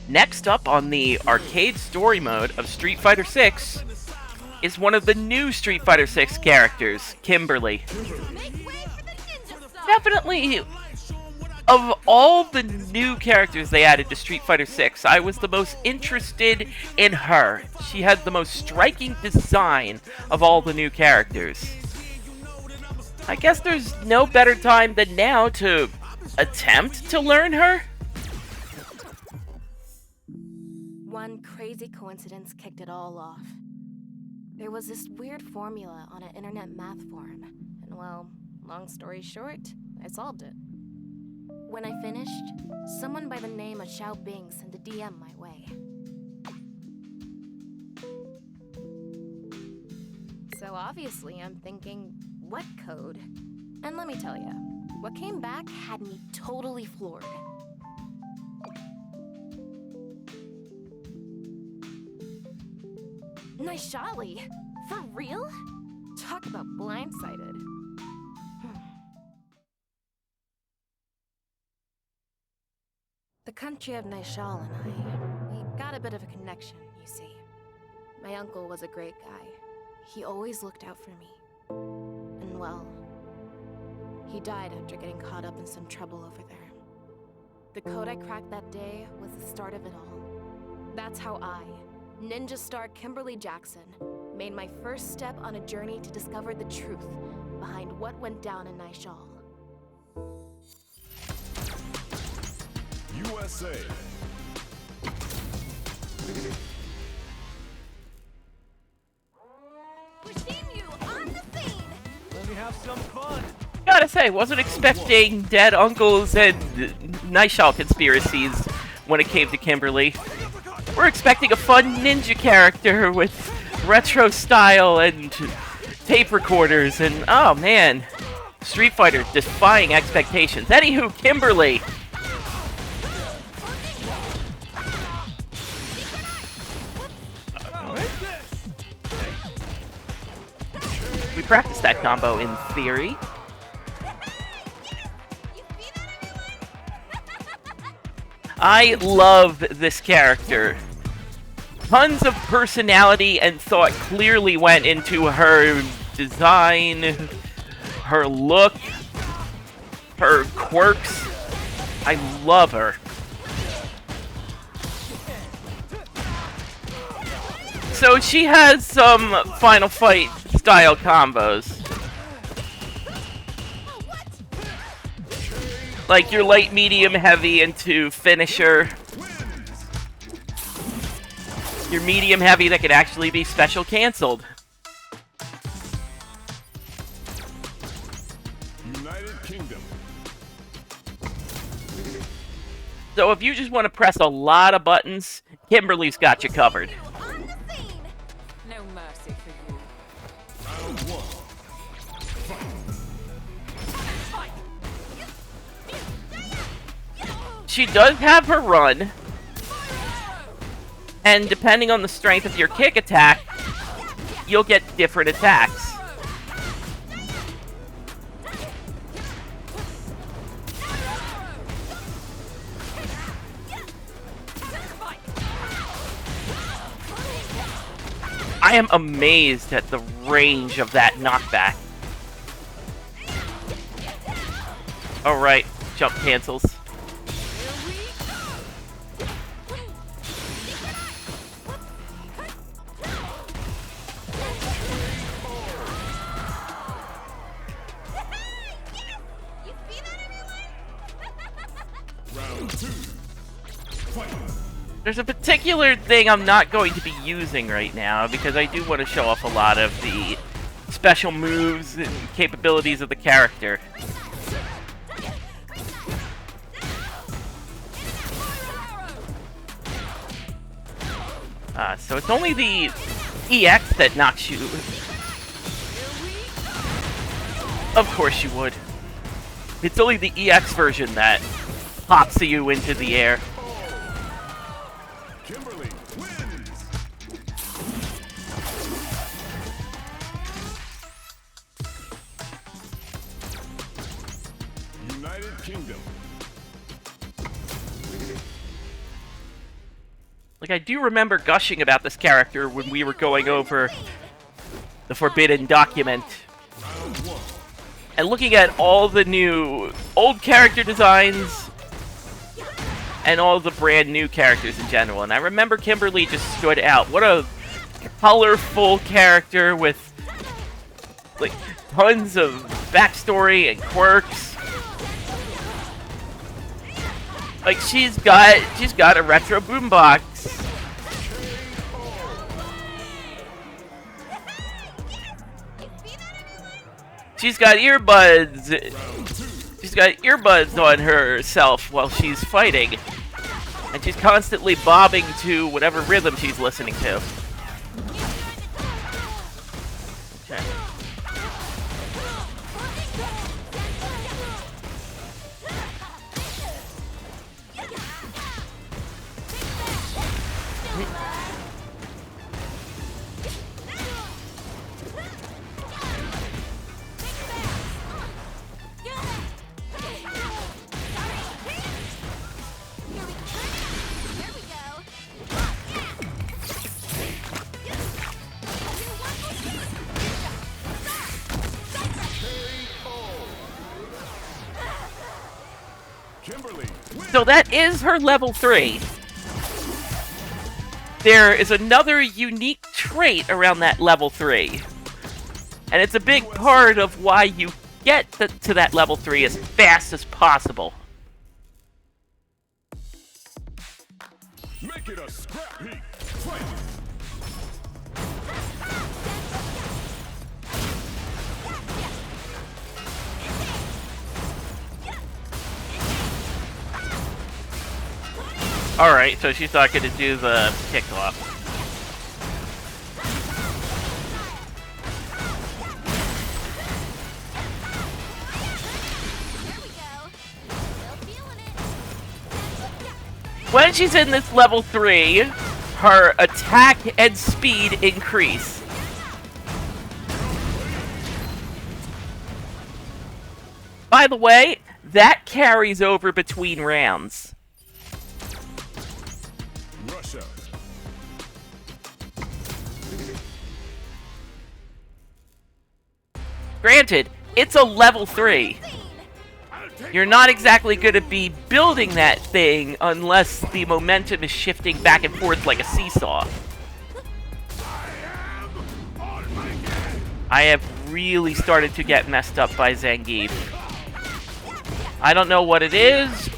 Next up on the arcade story mode of Street Fighter 6 is one of the new Street Fighter 6 characters, Kimberly. Definitely, of all the new characters they added to Street Fighter 6, I was the most interested in her. She had the most striking design of all the new characters. I guess there's no better time than now to attempt to learn her. One crazy coincidence kicked it all off. There was this weird formula on an internet math forum, and well, long story short, I solved it. When I finished, someone by the name of Xiao Bing sent a DM my way. So obviously I'm thinking, what code? And let me tell you, what came back had me totally floored. Naishali? For real? Talk about blindsided. The country of Naishal and we got a bit of a connection, you see. My uncle was a great guy. He always looked out for me. And well, he died after getting caught up in some trouble over there. The code I cracked that day was the start of it all. That's how I, Ninja star Kimberly Jackson, made my first step on a journey to discover the truth behind what went down in Naishal. USA. Bushinryu on the scene! Let me have some fun. Gotta say, wasn't expecting dead uncles and Naishal conspiracies when it came to Kimberly. We're expecting a fun ninja character with retro style and tape recorders, and oh man, Street Fighter defying expectations. Anywho, Kimberly. We practiced that combo in theory. I love this character. Tons of personality and thought clearly went into her design, her look, her quirks. I love her. So she has some Final Fight style combos. Like your light, medium, heavy into finisher. Your medium heavy that could actually be special canceled. United Kingdom. So if you just want to press a lot of buttons, Kimberly's got you covered. No mercy for you. Round one. She does have her run, and depending on the strength of your kick attack, you'll get different attacks. I am amazed at the range of that knockback. Alright, jump cancels. Round two. Fight. There's a particular thing I'm not going to be using right now because I do want to show off a lot of the special moves and capabilities of the character. So it's only the EX that knocks you. Of course you would. It's only the EX version that pops you into the air. Kimberly wins. United Kingdom. Like, I do remember gushing about this character when we were going over the Forbidden Document. And looking at all the new old character designs and all the brand new characters in general. And I remember Kimberly just stood out. What a colorful character with like tons of backstory and quirks. Like she's got a retro boombox. She's got earbuds. She's got earbuds on herself while she's fighting. And she's constantly bobbing to whatever rhythm she's listening to. Okay. Kimberly. So that is her level 3. There is another unique trait around that level 3. And it's a big part of why you get to that level 3 as fast as possible. Make it a scrap heap. Fight. Alright, so she's not going to do the kickoff. When she's in this level 3, her attack and speed increase. By the way, that carries over between rounds. Russia. Granted, it's a level 3. You're not exactly going to be building that thing unless the momentum is shifting back and forth like a seesaw. I have really started to get messed up by Zangief. I don't know what it is.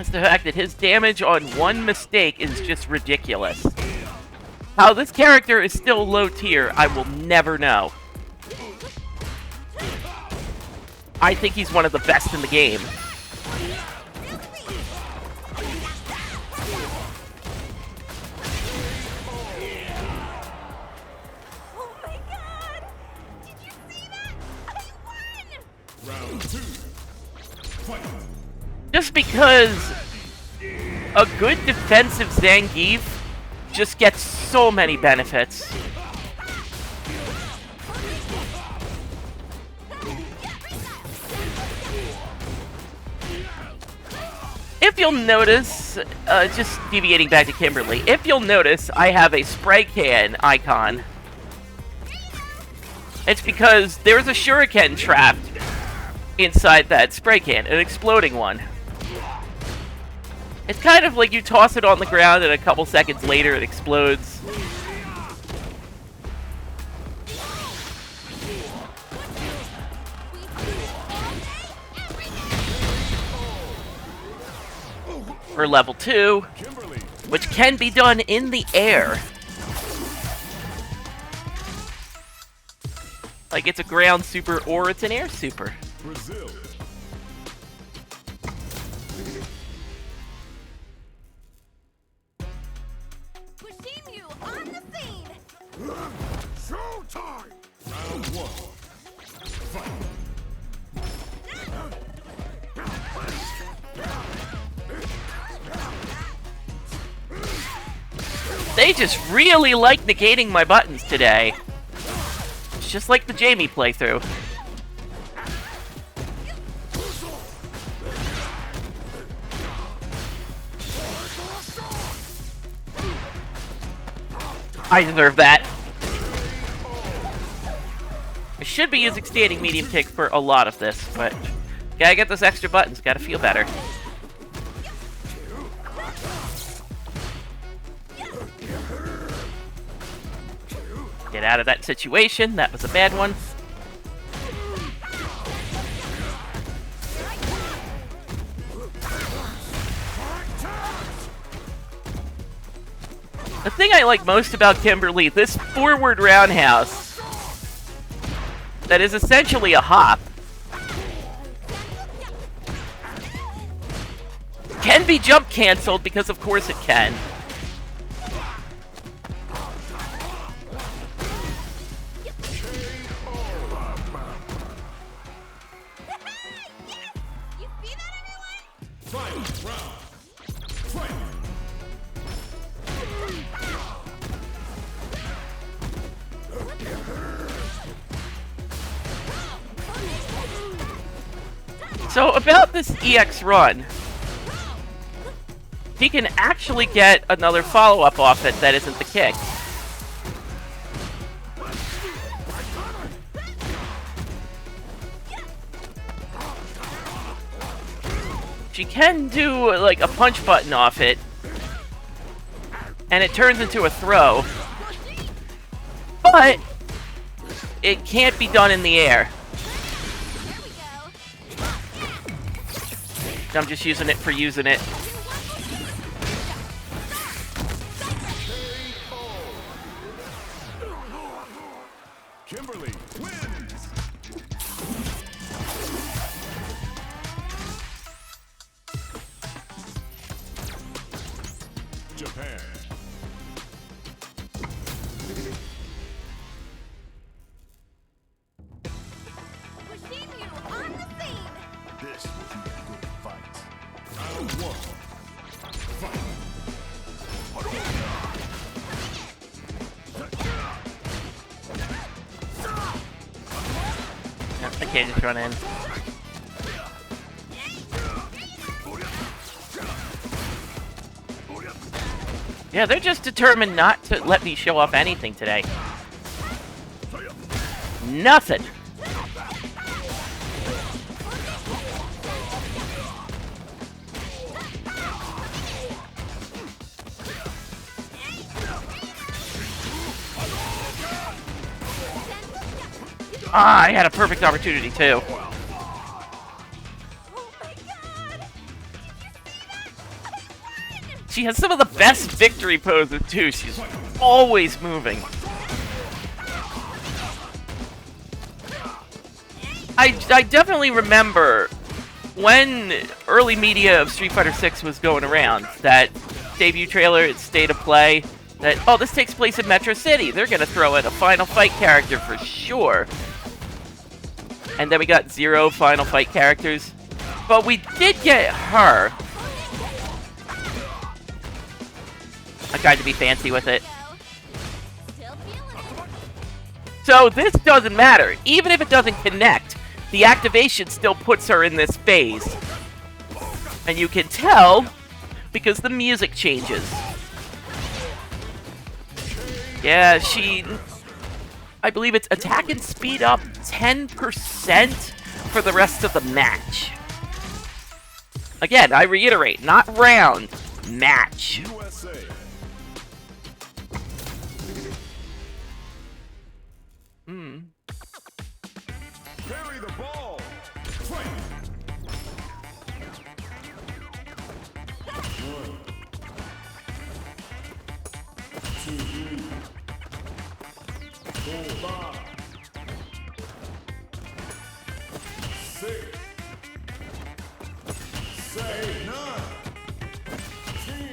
It's the fact that his damage on one mistake is just ridiculous. How this character is still low tier, I will never know. I think he's one of the best in the game. Oh my god! Did you see that? I won! Round 2. Fight. Just because a good defensive Zangief just gets so many benefits. If you'll notice, just deviating back to Kimberly, if you'll notice, I have a spray can icon. It's because there's a shuriken trapped inside that spray can, an exploding one. It's kind of like you toss it on the ground and a couple seconds later it explodes. For level 2, which can be done in the air. Like it's a ground super or it's an air super. Brazil. Bushinryu on the scene! Showtime! Round 1. Fight. They just really like negating my buttons today. It's just like the Jamie playthrough. I deserve that. I should be using standing medium kick for a lot of this, but gotta get those extra buttons, gotta feel better. Get out of that situation, that was a bad one. The thing I like most about Kimberly, this forward roundhouse that is essentially a hop, can be jump canceled because of course it can. So about this EX run, he can actually get another follow-up off it that isn't the kick. She can do like a punch button off it, and it turns into a throw, but it can't be done in the air. I'm just using it for using it. Kimberly wins. Japan. Bushinryu on the scene! This will be a good fight. Round one. Fight. I can't just run in. Yeah, they're just determined not to let me show off anything today. Nothing. Ah, I had a perfect opportunity too. Oh my god! She has some of the best victory poses too. She's always moving. I definitely remember when early media of Street Fighter 6 was going around, that debut trailer, its state of play, that, oh, this takes place in Metro City. They're gonna throw in a Final Fight character for sure. And then we got 0 Final Fight characters. But we did get her. I tried to be fancy with it. Still feeling it. So this doesn't matter. Even if it doesn't connect, the activation still puts her in this phase. And you can tell because the music changes. Yeah, I believe it's attack and speed up 10% for the rest of the match. Again, I reiterate, not round, match. USA. Carry the ball. Fight. One. 2, 4, 5. 6. 7, 9.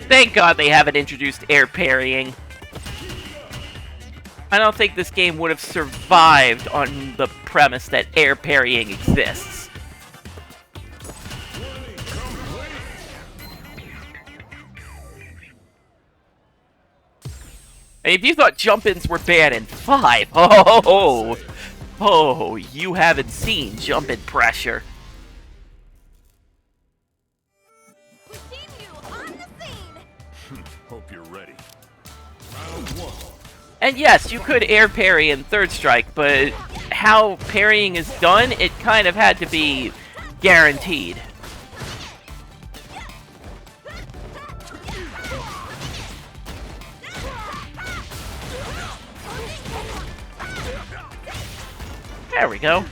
Thank God they haven't introduced air parrying. I don't think this game would have survived on the premise that air parrying exists. And if you thought jump-ins were bad in 5, oh, you haven't seen jump-in pressure. Bushinryu on the scene! Hope you're ready. Round 1. And yes, you could air parry in Third Strike, but how parrying is done, it kind of had to be guaranteed. There we go.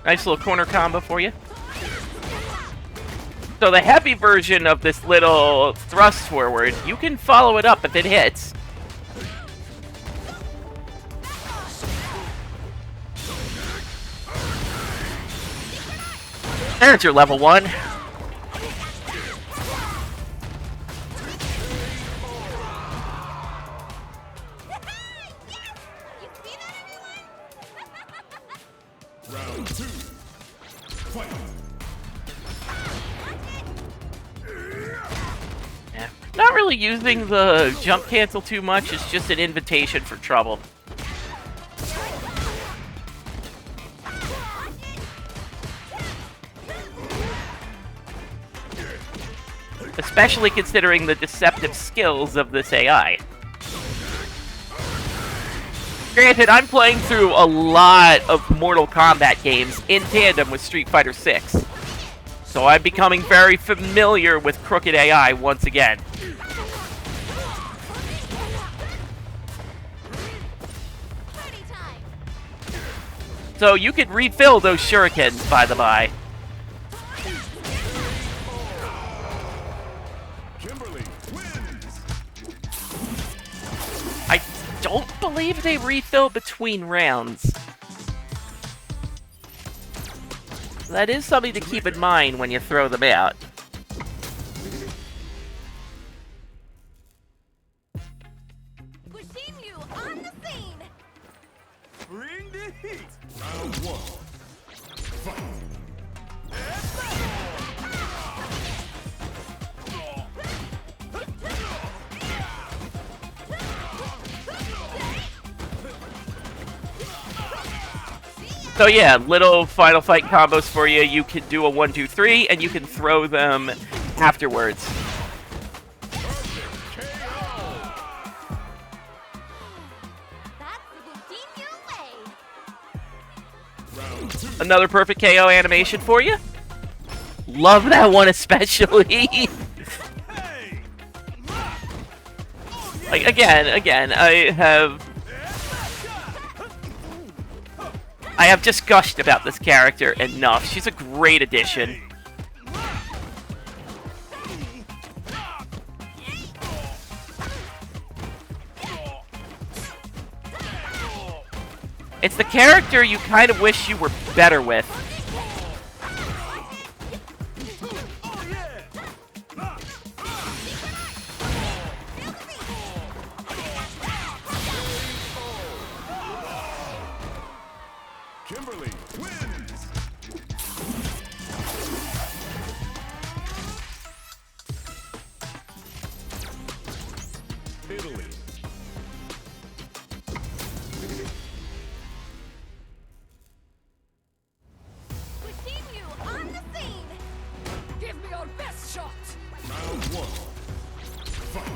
Nice little corner combo for you. So the heavy version of this little thrust forward, you can follow it up if it hits. There's your level 1. Round 2. Fight. Yeah. Not really using the jump cancel too much, it's just an invitation for trouble. Especially considering the deceptive skills of this AI. Granted, I'm playing through a lot of Mortal Kombat games in tandem with Street Fighter 6. So I'm becoming very familiar with crooked AI once again. So you could refill those shurikens, by the by. Kimberly wins. I don't believe they refill between rounds. That is something to keep in mind when you throw them out. Bushinryu on the scene. Bring the heat. Round 1. Fight. So yeah, little Final Fight combos for you. You can do a 1, 2, 3, and you can throw them afterwards. That's the Bushinryu way. Round 2. Another perfect KO animation for you. Love that one especially. Hey. Like again, I have just gushed about this character enough. She's a great addition. It's the character you kind of wish you were better with. Kimberly wins. Italy. Bushinryu on the scene. Give me your best shot. Round 1. Fight.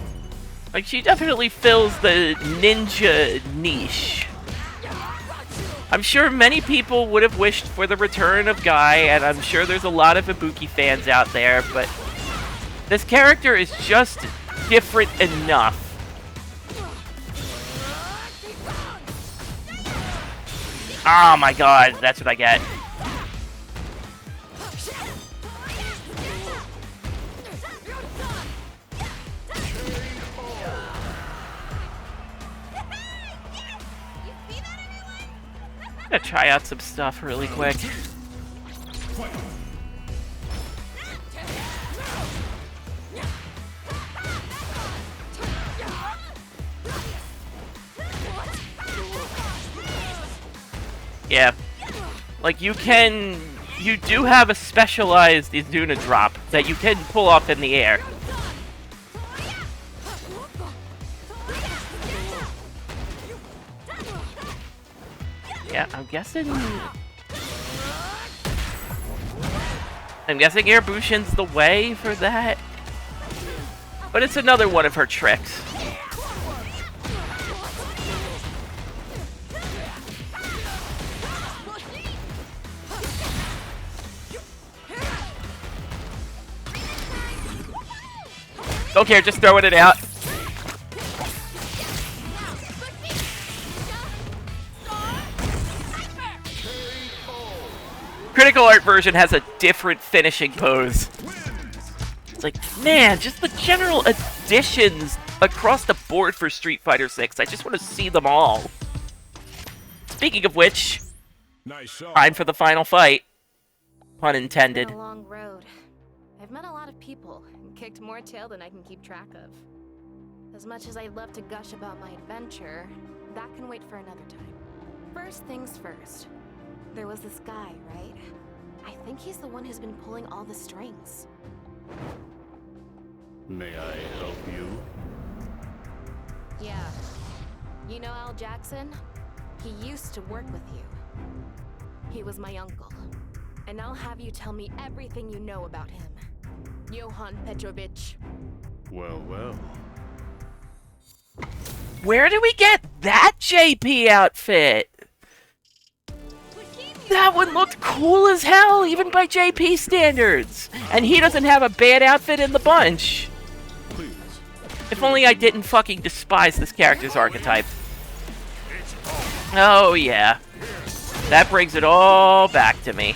Like, she definitely fills the ninja niche. I'm sure many people would have wished for the return of Guy, and I'm sure there's a lot of Ibuki fans out there, but this character is just different enough. Oh my god, that's what I get. I'm gonna try out some stuff really quick. Fight. Yeah. Like, you do have a specialized Izuna drop that you can pull off in the air. Yeah, I'm guessing Air Bushin's the way for that. But it's another one of her tricks. Don't care, just throwing it out. Critical Art version has a different finishing pose. It's like, man, just the general additions across the board for Street Fighter 6. I just want to see them all. Speaking of which, Nice shot. time for the final fight. Pun It's intended. been a long road. I've met a lot of people and kicked more tail than I can keep track of. As much as I'd love to gush about my adventure, that can wait for another time. First things first. There was this guy, right? I think he's the one who's been pulling all the strings. May I help you? Yeah. You know Al Jackson? He used to work with you. He was my uncle. And I'll have you tell me everything you know about him. Johann Petrovich. Well, well. Where do we get that JP outfit? That one looked cool as hell, even by JP standards. And he doesn't have a bad outfit in the bunch. Please. If only I didn't fucking despise this character's archetype. Oh yeah. That brings it all back to me.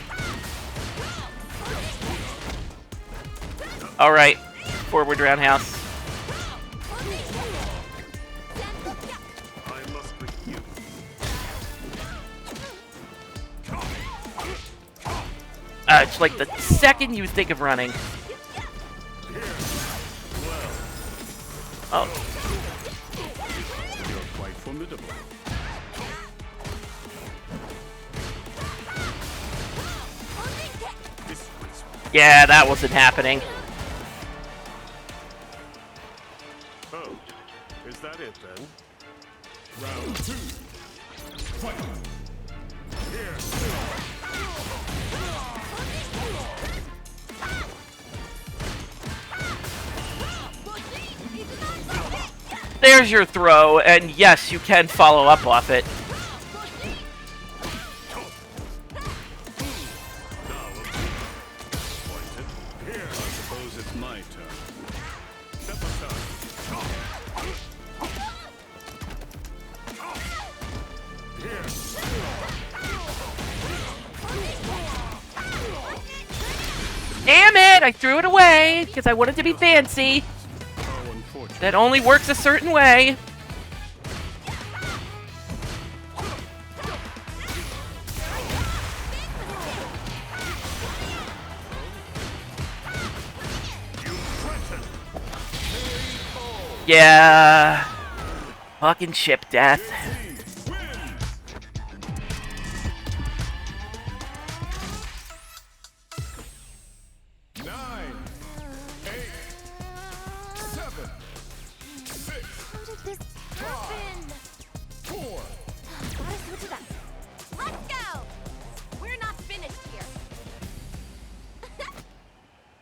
Alright. Forward roundhouse. I must refuse. It's like the second you think of running. Oh. You're quite formidable. Yeah, that wasn't happening. Oh, is that it then? Round 2. Fight. Here. There's your throw, and yes, you can follow up off it. Here, I suppose it's my turn. Step aside. Here. Damn it! I threw it away because I wanted to be fancy. How unfortunate. That only works a certain way. Yeah. Fucking ship death. How did this happen? Gotta switch it up. Let's go! We're not finished here.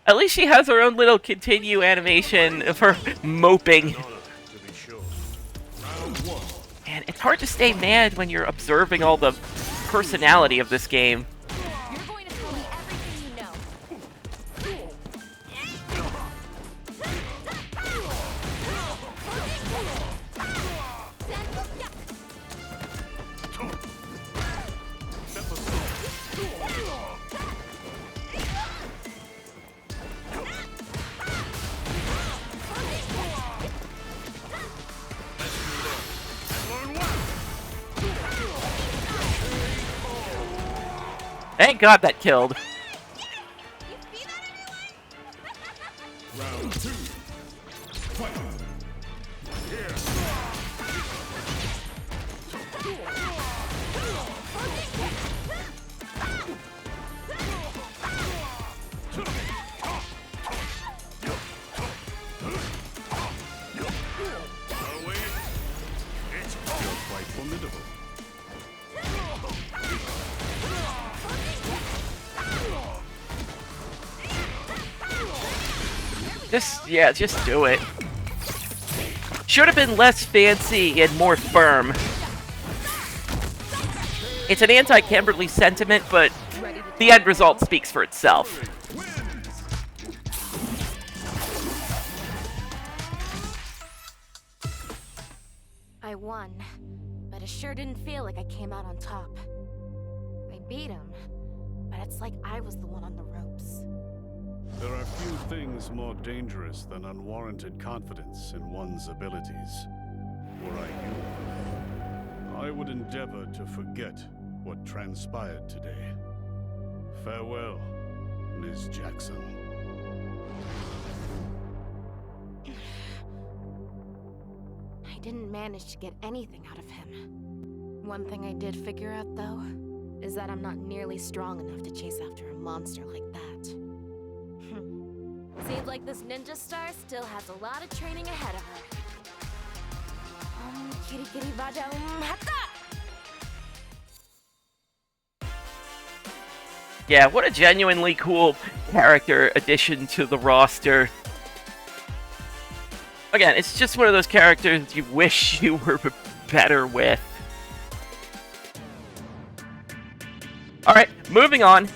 At least she has her own little continue animation of her moping. To be sure. Round 1. And it's hard to stay mad when you're observing all the personality of this game. You're going to tell me everything you know. Step aside. Thank God that killed. You see that, anyone? Round 2. Fight. Here. Oh, wait. You're quite formidable. Just do it. Should have been less fancy and more firm. It's an anti-Kimberly sentiment, but the end result speaks for itself. won, but it sure didn't feel like I came out on top. I beat him, but it's like I was the one on the ropes. There are few things more dangerous than unwarranted confidence in one's abilities. Were I you, I would endeavor to forget what transpired today. Farewell, Ms. Jackson. I didn't manage to get anything out of him. One thing I did figure out, though, is that I'm not nearly strong enough to chase after a monster like that. Seems like this ninja star still has a lot of training ahead of her. Kitty kitty baja hata! Yeah, what a genuinely cool character addition to the roster. Again, it's just one of those characters you wish you were better with. Alright, moving on.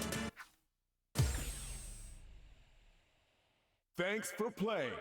Thanks for playing.